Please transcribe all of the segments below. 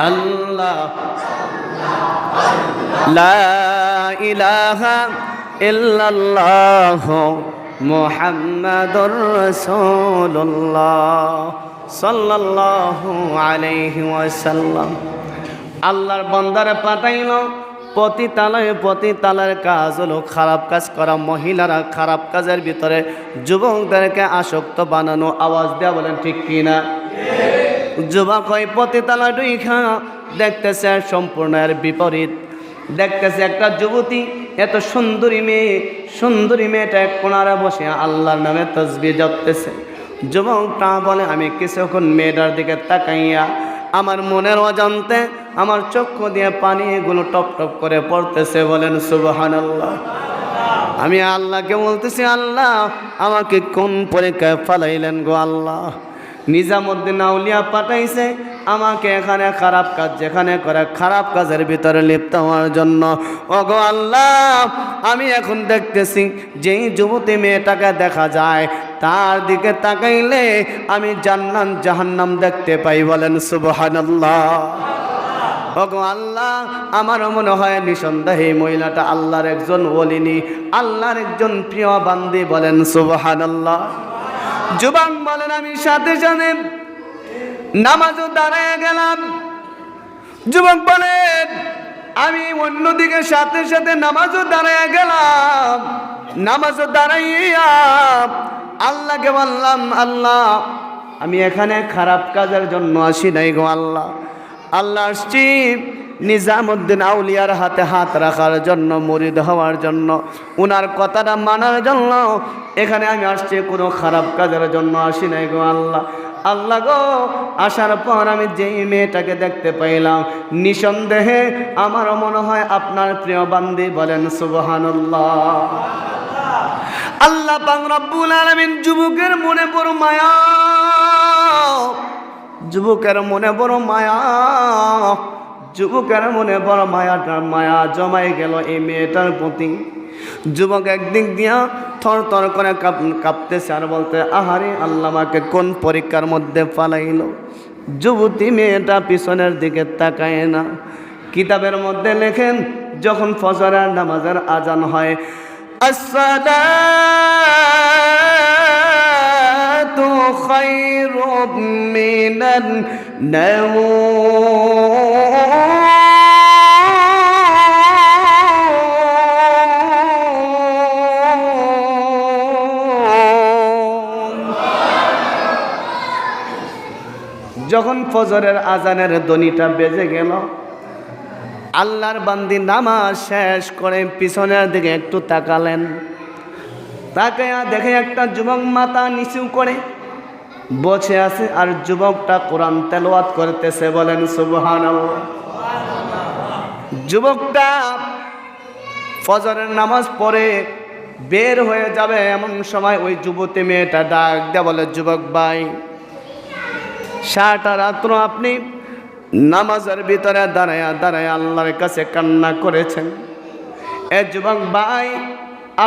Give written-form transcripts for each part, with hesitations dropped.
আল্লাহ লা ইলাহা ইল্লাল্লাহ মুহাম্মাদুর রাসূলুল্লাহ সাল্লাল্লাহু আলাইহি ওয়াসাল্লাম। আল্লাহর বান্দারে পাঠাইল প্রতি তালার কাজ হলো খারাপ কাজ করা। মহিলারা খারাপ কাজের ভিতরে যুবকদেরকে আসক্ত বানানো। আওয়াজ দেয়া বলেন ঠিক কিনা? যুবক হয় প্রতি তালা দুইখা দেখতেছে সম্পূর্ণ এর বিপরীত। দেখতেছে একটা যুবতী এত সুন্দরী মেয়েটা এক কোণারে বসে আল্লাহর নামে তাসবিহ জপতেছে। যুবকটা বলে আমি কিছুক্ষণ মেয়েটার দিকে তাকাইয়া আমার মনের অজান্তে আমার চক্ষু দিয়ে পানিগুলো টপ টপ করে পড়তেছে। বলেন সুবহানাল্লাহ। আমি আল্লাহকে বলতেছি, আল্লাহ আমাকে কোন পরীক্ষায় ফালাইলেন গো আল্লাহ? নিজামুদ্দিন আউলিয়া পাঠাইছে আমাকে এখানে খারাপ কাজ যেখানে করে খারাপ কাজের ভিতরে লিপ্ত হওয়ার জন্য। ওগো আল্লাহ, আমি এখন দেখতেছি যেই যুবতী মেয়েটাকে দেখা যায় তার দিকে তাকাইলে আমি জান্নাত জাহান্নাম দেখতে পাই। বলেন সুবহানাল্লাহ। ওগো আল্লাহ, আমারও মনে হয় নিঃসন্দেহে মহিলাটা আল্লাহর একজন ওলিনি, আল্লাহর একজন প্রিয় বান্দি। বলেন সুবহানাল্লাহ। যুবক বলেন আমি সাথে সাথে নামাজও দাঁড়ায় গেলাম। যুবক বলেন আমি অন্যদিকে সাথে সাথে নামাজও দাঁড়ায় গেলাম। নামাজও দাঁড়াইয়া আল্লাহকে বললাম, আল্লাহ আমি এখানে খারাপ কাজের জন্য আসি নাই গো আল্লাহ। আল্লাহ আসছি নিজামুদ্দিন আউলিয়ার হাতে হাত রাখার জন্য, মুরিদ হওয়ার জন্য, উনার কথাটা মানার জন্য এখানে আমি আসছি, কোনো খারাপ কাজের জন্য আসি নাই গো আল্লাহ। আল্লাহ গো, আসার পর আমি যেই মেয়েটাকে দেখতে পাইলাম নিঃসন্দেহে আমারও মনে হয় আপনার প্রিয় বান্দি। বলেন সুবহানাল্লাহ। আল্লাহ পাক রব্বুল আলামিন যুবকের মনে বড় মায়া, যুবকের মনে বড় মায়া, যুবকের মনে বড় মায়া জমাই গেল এই মেয়েটার প্রতি। যুবক একদিক দিয়া থর থর করে কাঁপতেছে আর বলতে, আহারে আল্লাহ আমাকে কোন পরীক্ষার মধ্যে ফালাইল। যুবতী মেয়েটা পিছনের দিকে তাকায় না। কিতাবের মধ্যে লেখেন যখন ফজরের নামাজের আজান হয়, আসসালাতু খায়রুম মিনান নাওম, যখন ফজরের আজানের ধ্বনিটা বেজে গেল, আল্লাহর বান্দি নামাজ শেষ করে পিছনের দিকে একটু তাকালেন। তাকায়া দেখে একটা যুবক মাথা নিচু করে বসে আছে আর যুবকটা কোরআন তেলাওয়াত করতেছে। বলেন সুবহানাল্লাহ। যুবকটা ফজরের নামাজ পড়ে বের হয়ে যাবে এমন সময় ওই যুবতী মেয়েটা ডাক দেয়া বলে, যুবক ভাই, সারাটা রাত্র আপনি নামাজের ভিতরে দাঁড়ায় আল্লাহর কাছে কান্না করেছেন। এ যুবক ভাই,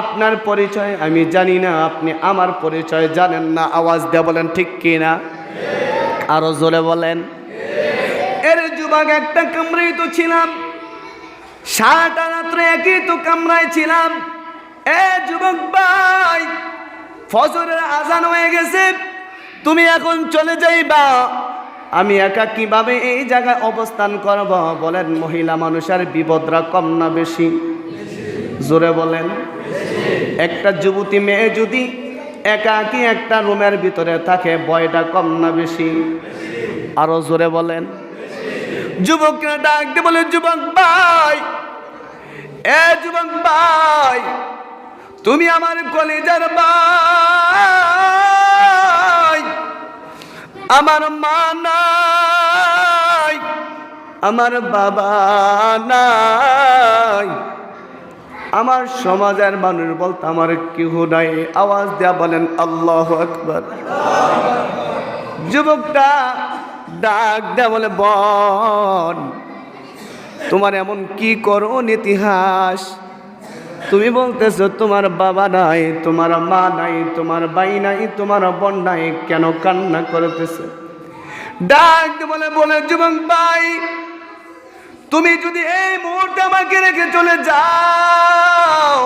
আপনার পরিচয় আমি জানি না, আপনি আমার পরিচয় জানেন না। আওয়াজ দিয়ে বলেন ঠিক কিনা? আরো জোরে বলেন। এর যুবক একটা কামরায় তো ছিলাম, সারাটা রাত্রে একই তো কামরায় ছিলাম। এ যুবক ভাই, ফজরের আজান হয়ে গেছে, তুমি এখন চলে যাইবা, আমি একা কিভাবে এই জায়গায় অবস্থান করব? বলেন মহিলা মানুষের বিপদরা কম না বেশি? জোরে বলেন। একটা যুবতী মেয়ে যদি একাকী একটা রুমের ভিতরে থাকে ভয়টা কম না বেশি? আরো জোরে বলেন। যুবকরা ডাক দিয়ে বলে, যুবক ভাই, এ যুবক ভাই, তুমি আমার কলিজার ভাই, আমার মা নাই, আমার বাবা নাই, আমার সমাজের মানুষ বলতে আমার কেউ নাই। আওয়াজ দেয়া বলেন আল্লাহু আকবার। যুবকটা ডাক দেয়া বলে, বোন, তোমার এমন কি করুন ইতিহাস? তুমি বলতেছো তোমার বাবা নাই, তোমার মা নাই, তোমার ভাই নাই, তোমার বোন নাই, কেন কান্না করতেছে? ডাক বলে বলে যুবক ভাই, তুমি যদি এই মুহূর্তে আমাকে রেখে চলে যাও,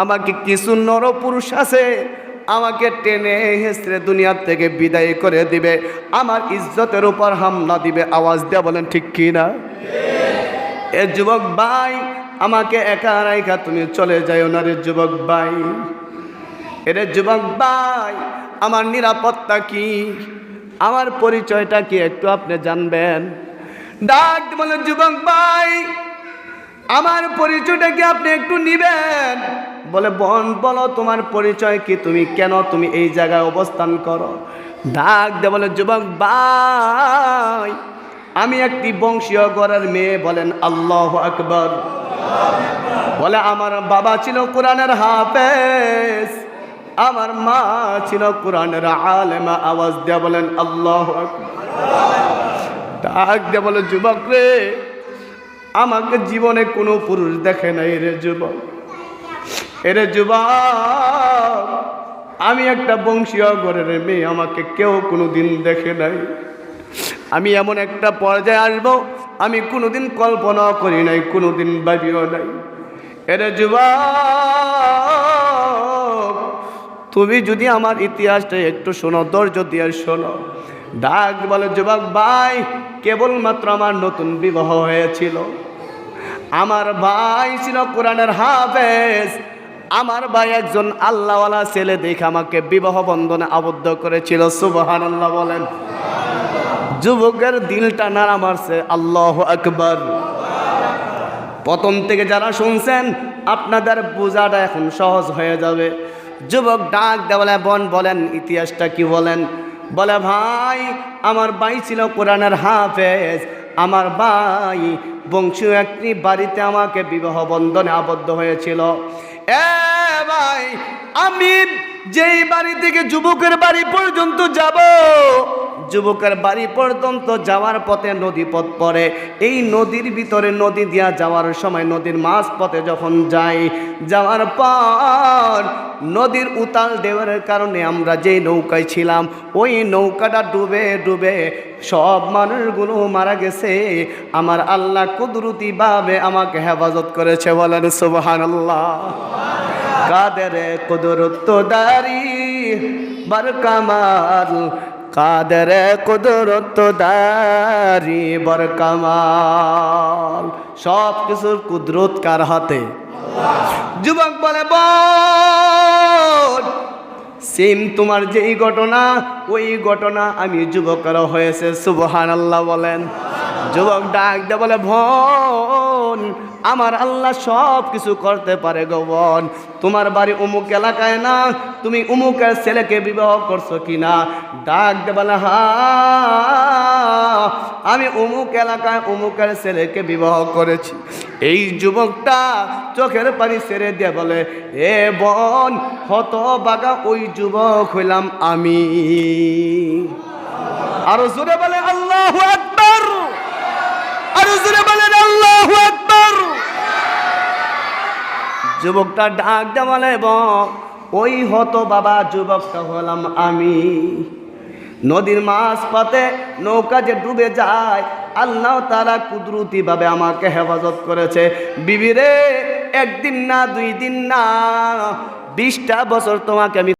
আমাকে কিছু নরপুরুষ আছে আমাকে টেনে হেসড়ে দুনিয়ার থেকে বিদায় করে দিবে, আমার ইজ্জতের উপর হামলা দিবে। আওয়াজ দেয়া বলেন ঠিক কি না? এ যুবক ভাই, আমাকে একা রাইখা তুমি চলে যাও না রে যুবক ভাই। এরে যুবক ভাই, আমার নিরাপত্তা কি, আমার পরিচয়টা কি একটু আপনি জানবেন? ডাক বলে যুবক ভাই, আমার পরিচয়টা কি আপনি একটু নিবেন? বলে বোন বলো তোমার পরিচয় কি, তুমি কেন তুমি এই জায়গায় অবস্থান করো? ডাক দে বলে যুবক ভাই, আমি একটি বংশীয় ঘরের মেয়ে। বলেন আল্লাহু আকবার। বলে আমার বাবা ছিল কোরআনের হাফেজ, আমার মা ছিল কোরআনের আলেমা। আওয়াজ দেয়া বলেন আল্লাহু আকবার। ডাক দেয়া বলে যুবক রে, আমাকে জীবনে কোনো পুরুষ দেখে নাই রে যুবক। এরে যুবক, আমি একটা বংশীয় ঘরের মেয়ে, আমাকে কেউ কোনোদিন দেখে নাই। আমি এমন একটা পর্যায়ে আসবো আমি কোনোদিন কল্পনা করি নাই, কোনোদিন ভাবিও নাই। এরে যুবক, তুমি যদি আমার ইতিহাসটা একটু শোনো, ধৈর্য দিয়ে শোনো। ডাক বলে যুবক ভাই, কেবলমাত্র আমার নতুন বিবাহ হয়েছিল। আমার ভাই ছিল কোরআনের হাফেজ, আমার ভাই একজন আল্লাহওয়ালা ছেলে দেখে আমাকে বিবাহ বন্ধনে আবদ্ধ করেছিল। সুবহানাল্লাহ বলেন। যুবকের দিলটা নাড়া মারছে। আল্লাহু আকবার। প্রথম থেকে যারা শুনছেন আপনাদের বোঝাটা এখন সহজ হয়ে যাবে। যুবক ডাক দেওয়ালে বোন বলেন ইতিহাসটা কি বলেন? বলে ভাই, আমার ভাই ছিল কোরআনের হাফেজ, আমার ভাই বংশীয় একটি বাড়িতে আমাকে বিবাহ বন্ধনে আবদ্ধ হয়েছিল। এ ভাই, আমি যেই বাড়ি থেকে যুবকের বাড়ি পর্যন্ত যাব, যুবকের বাড়ি পর্যন্ত যাওয়ার পথে নদী পথ পড়ে। এই নদীর ভিতরে নদী দিয়া যাওয়ার সময় নদীর মাঝ পথে যখন যাই, যাওয়ার পর নদীর উতাল ঢেউয়ের কারণে আমরা যেই নৌকায় ছিলাম ওই নৌকাটা ডুবে ডুবে সব মানুষগুলো মারা গেছে। আমার আল্লাহ কুদরতিভাবে আমাকে হেফাজত করেছে। বলেন সুবহানাল্লাহ। কাদের কুদরত দারি বার কামাল, কাদের কুদরত দারি বার কামাল। সব কিছুর কুদরত কার হাতে? যুবক বলে বোন, সেম তোমার যেই ঘটনা ওই ঘটনা আমি যুবকেরও হয়েছে। সুবহানাল্লাহ বলেন। যুবক ডাক দে বলে বোন, আমার আল্লাহ সব কিছু করতে পারে গো বোন। তোমার বাড়ি অমুক এলাকায় না, তুমি অমুকের ছেলেকে বিবাহ করছো কিনা? ডাক দে বলে হ্যাঁ, আমি অমুক এলাকায় অমুকের ছেলেকে বিবাহ করেছি। এই যুবকটা চোখের পানি ছেড়ে দিয়ে বলে, এ বোন, হতভাগা ওই যুবক হইলাম আমি। আরো জোরে বলে আল্লাহু আকবার। আরো জোরে বলেন আল্লাহু আকবার। যুবকটা ডাক দিয়ে বলে, ওই হতভাগা যুবকটা হলাম আমি। নদীর মাঝ পথে নৌকা যে ডুবে যায়, আল্লাহ তাআলা কুদরতিভাবে আমাকে হেফাজত করেছে। বিবি রে, একদিন না, 2 দিন না, 20টা বছর তোমাকে আমি